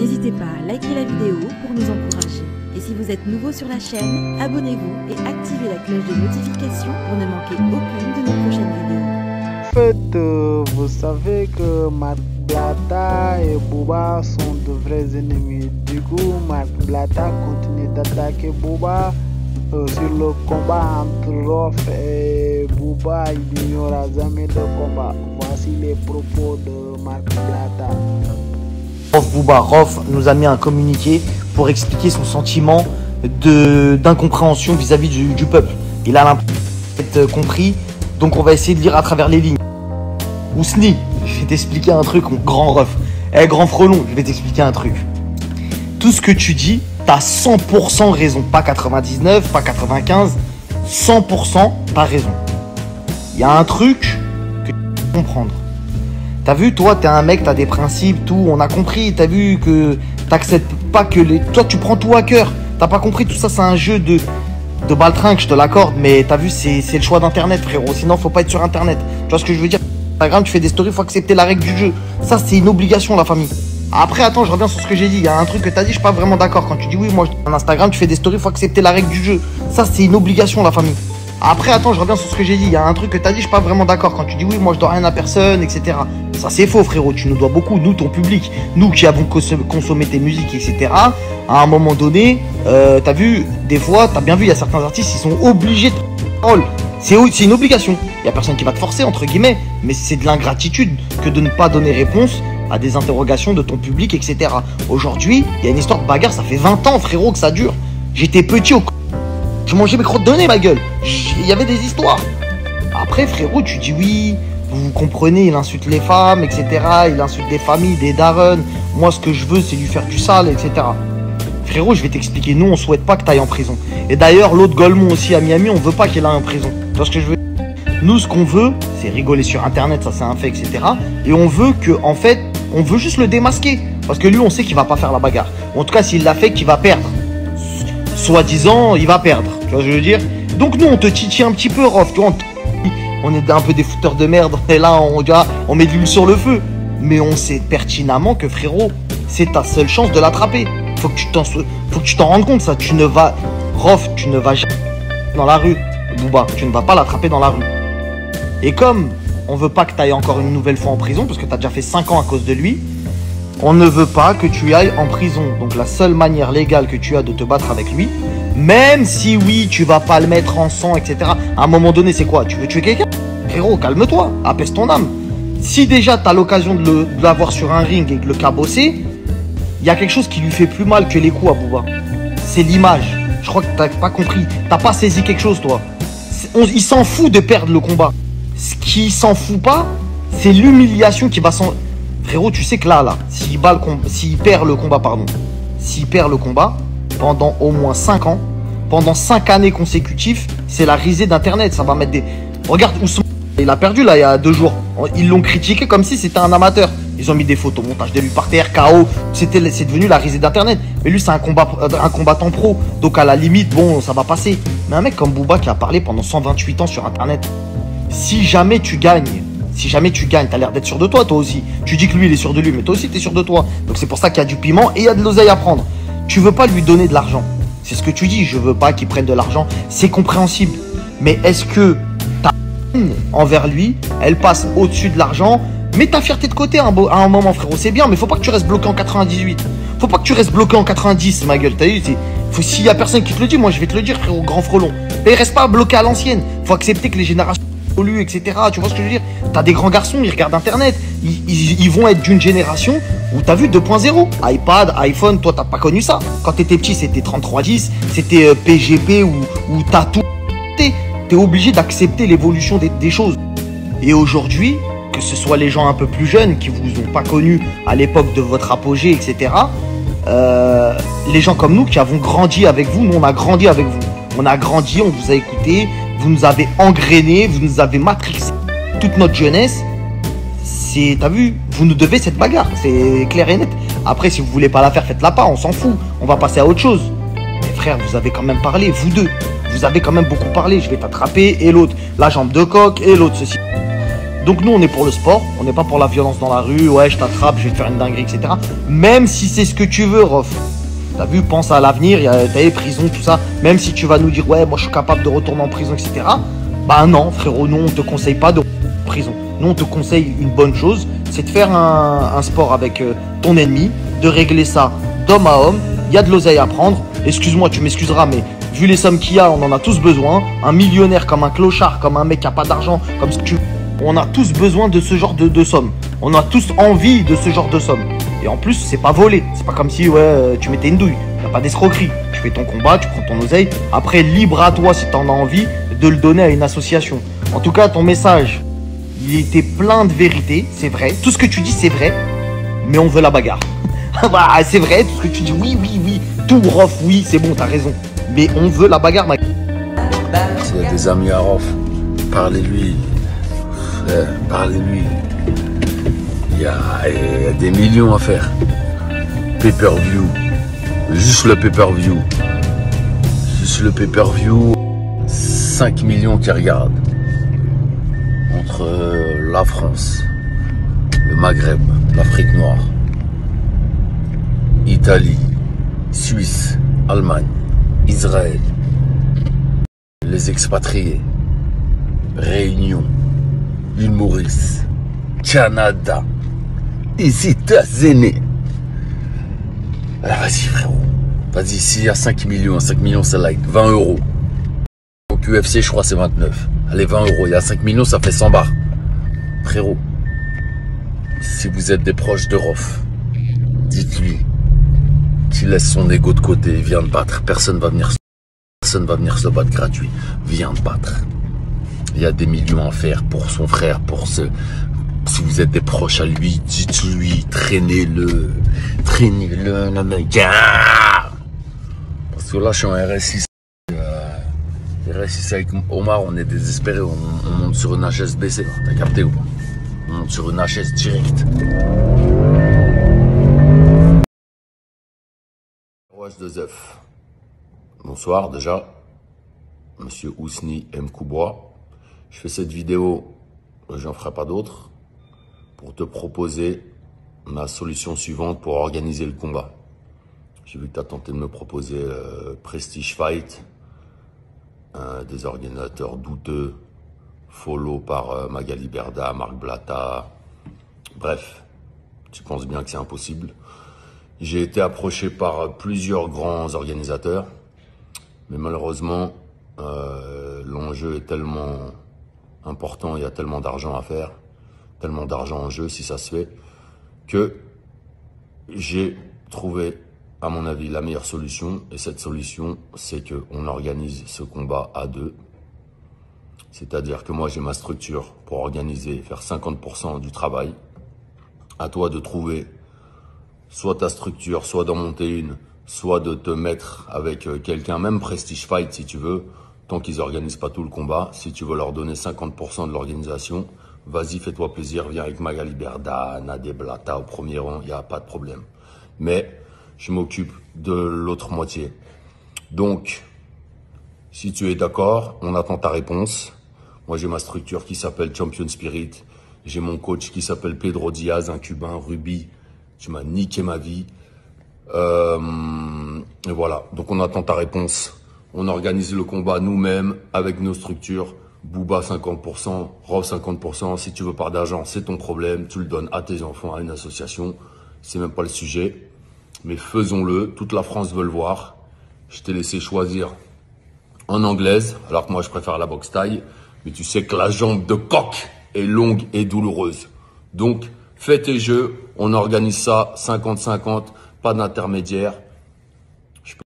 N'hésitez pas à liker la vidéo pour nous encourager. Et si vous êtes nouveau sur la chaîne, abonnez-vous et activez la cloche de notification pour ne manquer aucune de nos prochaines vidéos. En fait, vous savez que Marc Blatta et Booba sont de vrais ennemis. Du coup, Marc Blatta continue d'attaquer Booba sur le combat entre Rof et Booba. Il n'y aura jamais de combat. Voici les propos de Marc Blatta. Rof nous a mis un communiqué pour expliquer son sentiment d'incompréhension vis-à-vis du peuple. Il a l'impression d'être compris, donc on va essayer de lire à travers les lignes. Ousni, je vais t'expliquer un truc, mon grand Rof. Grand frelon, je vais t'expliquer un truc. Tout ce que tu dis, t'as 100% raison. Pas 99, pas 95, 100% t'as raison. Il y a un truc que tu dois comprendre. T'as vu, toi, t'es un mec, t'as des principes, tout, on a compris. T'as vu que t'acceptes pas que les... Toi, tu prends tout à cœur. T'as pas compris, tout ça, c'est un jeu de baltringue, je te l'accorde. Mais t'as vu, c'est le choix d'Internet, frérot. Sinon, faut pas être sur Internet. Tu vois ce que je veux dire? Instagram, tu fais des stories, faut accepter la règle du jeu. Ça, c'est une obligation, la famille. Après, attends, je reviens sur ce que j'ai dit. Il y a un truc que t'as dit, je suis pas vraiment d'accord. Quand tu dis oui, moi, en Instagram, tu fais des stories, faut accepter la règle du jeu. Ça, c'est une obligation, la famille. Après, attends, je reviens sur ce que j'ai dit. Il y a un truc que t'as dit, je suis pas vraiment d'accord. Quand tu dis oui, moi, je dois rien à personne, etc. Ça, c'est faux, frérot. Tu nous dois beaucoup. Nous, ton public, nous qui avons consommé tes musiques, etc. À un moment donné, t'as vu, des fois, t'as bien vu, il y a certains artistes, ils sont obligés de parole. C'est une obligation. Il y a personne qui va te forcer, entre guillemets. Mais c'est de l'ingratitude que de ne pas donner réponse à des interrogations de ton public, etc. Aujourd'hui, il y a une histoire de bagarre. Ça fait 20 ans, frérot, que ça dure. J'étais petit au... Je mangeais mes crottes de nez, ma gueule. Il y avait des histoires. Après, frérot, tu dis oui, vous comprenez, il insulte les femmes, etc. Il insulte des familles, des darons. Moi, ce que je veux, c'est lui faire du sale, etc. Frérot, je vais t'expliquer. Nous, on souhaite pas que tu ailles en prison. Et d'ailleurs, l'autre Golemont aussi à Miami, on veut pas qu'il aille en prison. Tu vois ce que je veux dire? Nous, ce qu'on veut, c'est rigoler sur Internet, ça c'est un fait, etc. Et on veut que, en fait, on veut juste le démasquer. Parce que lui, on sait qu'il va pas faire la bagarre. Ou en tout cas, s'il l'a fait, qu'il va perdre. Soi-disant, il va perdre. Tu vois ce que je veux dire? Donc nous, on te titille un petit peu, Rof. Tu vois, on est un peu des fouteurs de merde. Et là, on met de l'huile sur le feu. Mais on sait pertinemment que, frérot, c'est ta seule chance de l'attraper. Faut que tu t'en rendes compte, ça. Tu ne vas... Rof, tu ne vas jamais dans la rue. Booba, tu ne vas pas l'attraper dans la rue. Et comme on veut pas que tu ailles encore une nouvelle fois en prison, parce que tu as déjà fait 5 ans à cause de lui, on ne veut pas que tu ailles en prison. Donc la seule manière légale que tu as de te battre avec lui, même si oui, tu vas pas le mettre en sang, etc. À un moment donné, c'est quoi? Tu veux tuer quelqu'un? Frérot, calme-toi, apaise ton âme. Si déjà tu as l'occasion de l'avoir sur un ring et de le cabosser, il y a quelque chose qui lui fait plus mal que les coups à Booba. C'est l'image. Je crois que t'as pas compris. T'as pas saisi quelque chose, toi. Il s'en fout de perdre le combat. Ce qui s'en fout pas, c'est l'humiliation qui va s'en... Frérot, tu sais que là, s'il perd le combat, pendant au moins 5 ans, pendant 5 années consécutives, c'est la risée d'Internet. Ça va mettre des... Regarde, Ousmane, il a perdu là, il y a 2 jours. Ils l'ont critiqué comme si c'était un amateur. Ils ont mis des photos, montage de lui par terre, KO. C'est devenu la risée d'Internet. Mais lui, c'est un combattant pro. Donc à la limite, bon, ça va passer. Mais un mec comme Booba qui a parlé pendant 128 ans sur Internet, si jamais tu gagnes, t'as l'air d'être sûr de toi, toi aussi. Tu dis que lui, il est sûr de lui, mais toi aussi, t'es sûr de toi. Donc c'est pour ça qu'il y a du piment et il y a de l'oseille à prendre. Tu veux pas lui donner de l'argent. C'est ce que tu dis, je veux pas qu'il prenne de l'argent. C'est compréhensible. Mais est-ce que ta haine envers lui, elle passe au-dessus de l'argent? Mets ta fierté de côté à un moment, frérot. C'est bien, mais faut pas que tu restes bloqué en 98. Faut pas que tu restes bloqué en 90, ma gueule. T'as vu? S'il y a personne qui te le dit, moi je vais te le dire, frérot, grand frelon. Mais reste pas bloqué à l'ancienne. Faut accepter que les générations évoluent, etc. Tu vois ce que je veux dire? T'as des grands garçons, ils regardent Internet. Ils vont être d'une génération où t'as vu 2.0. iPad, iPhone, toi t'as pas connu ça. Quand t'étais petit, c'était 3310, c'était PGP ou t'as tout. T'es obligé d'accepter l'évolution des choses. Et aujourd'hui, que ce soit les gens un peu plus jeunes qui vous ont pas connu à l'époque de votre apogée, etc. Les gens comme nous qui avons grandi avec vous, nous on a grandi avec vous. On a grandi, on vous a écouté, vous nous avez engrainés, vous nous avez matrixé toute notre jeunesse. T'as vu, vous nous devez cette bagarre, c'est clair et net. Après, si vous voulez pas la faire, faites-la pas, on s'en fout. On va passer à autre chose. Mais frère, vous avez quand même parlé, vous deux. Vous avez quand même beaucoup parlé, je vais t'attraper, et l'autre, la jambe de coq, et l'autre, ceci. Donc nous, on est pour le sport, on n'est pas pour la violence dans la rue, ouais, je t'attrape, je vais te faire une dinguerie, etc. Même si c'est ce que tu veux, Rof. T'as vu, pense à l'avenir, t'as les prisons, tout ça. Même si tu vas nous dire, ouais, moi je suis capable de retourner en prison, etc. Bah non, frérot, nous, on te conseille pas de retourner en prison. Nous, on te conseille une bonne chose, c'est de faire un sport avec ton ennemi, de régler ça d'homme à homme. Il y a de l'oseille à prendre. Excuse-moi, tu m'excuseras, mais vu les sommes qu'il y a, on en a tous besoin. Un millionnaire comme un clochard, comme un mec qui a pas d'argent, comme ce que tu veux. On a tous besoin de ce genre de sommes. On a tous envie de ce genre de sommes. Et en plus, c'est pas volé. C'est pas comme si ouais, tu mettais une douille. T'as pas d'escroquerie. Tu fais ton combat, tu prends ton oseille. Après, libre à toi, si t'en as envie, de le donner à une association. En tout cas, ton message, il était plein de vérité. C'est vrai. Tout ce que tu dis, c'est vrai. Mais on veut la bagarre. Bah, c'est vrai. Tout ce que tu dis, oui, oui, oui. Tout, Rof, oui, c'est bon, t'as raison. Mais on veut la bagarre, mec. S'il y a des amis à Rof, parlez-lui. Parlez-lui. Il y a des millions à faire. Pay-per-view. Juste le pay-per-view. Juste le pay-per-view. 5 millions qui regardent. Entre la France, le Maghreb, l'Afrique noire, Italie, Suisse, Allemagne, Israël, les expatriés, Réunion, l'île Maurice, Canada, les États-Unis. Vas-y frérot, vas-y, s'il y a 5 millions c'est like 20 euros. Au UFC je crois c'est 29. Allez 20 euros, il y a 5 millions ça fait 100 bars. Frérot, si vous êtes des proches de Rof, dites-lui qu'il laisse son ego de côté et vient te battre. Personne va venir se battre gratuit. Viens te battre. Il y a des millions à faire pour son frère, pour ce... Si vous êtes des proches à lui, dites-lui, traînez-le, parce que là, je suis en RS6. RS6 avec Omar, on est désespéré, on monte sur une HS baissée, t'as capté ou pas? On monte sur une HS direct. H2F. Bonsoir déjà, Monsieur Ousni M. Koubois. Je fais cette vidéo, j'en ferai pas d'autres, pour te proposer ma solution suivante pour organiser le combat. J'ai vu que tu as tenté de me proposer Prestige Fight, des organisateurs douteux, follow par Magali Berda, Marc Blatta. Bref, tu penses bien que c'est impossible. J'ai été approché par plusieurs grands organisateurs, mais malheureusement, l'enjeu est tellement important, il y a tellement d'argent à faire, tellement d'argent en jeu si ça se fait, que j'ai trouvé, à mon avis, la meilleure solution. Et cette solution, c'est qu'on organise ce combat à deux. C'est-à-dire que moi, j'ai ma structure pour organiser, faire 50% du travail. À toi de trouver soit ta structure, soit d'en monter une, soit de te mettre avec quelqu'un, même Prestige Fight si tu veux, tant qu'ils n'organisent pas tout le combat. Si tu veux leur donner 50% de l'organisation, vas-y, fais-toi plaisir, viens avec Magali Berda, Nadé Blata au premier rang, il n'y a pas de problème. Mais je m'occupe de l'autre moitié. Donc, si tu es d'accord, on attend ta réponse. Moi, j'ai ma structure qui s'appelle Champion Spirit. J'ai mon coach qui s'appelle Pedro Diaz, un Cubain, Ruby. Tu m'as niqué ma vie. Et voilà, donc on attend ta réponse. On organise le combat nous-mêmes avec nos structures. Booba 50%, Rof 50%. Si tu veux pas d'argent, c'est ton problème. Tu le donnes à tes enfants, à une association. C'est même pas le sujet. Mais faisons-le. Toute la France veut le voir. Je t'ai laissé choisir en anglaise, alors que moi je préfère la boxe taille. Mais tu sais que la jambe de coq est longue et douloureuse. Donc, fais tes jeux. On organise ça 50-50. Pas d'intermédiaire.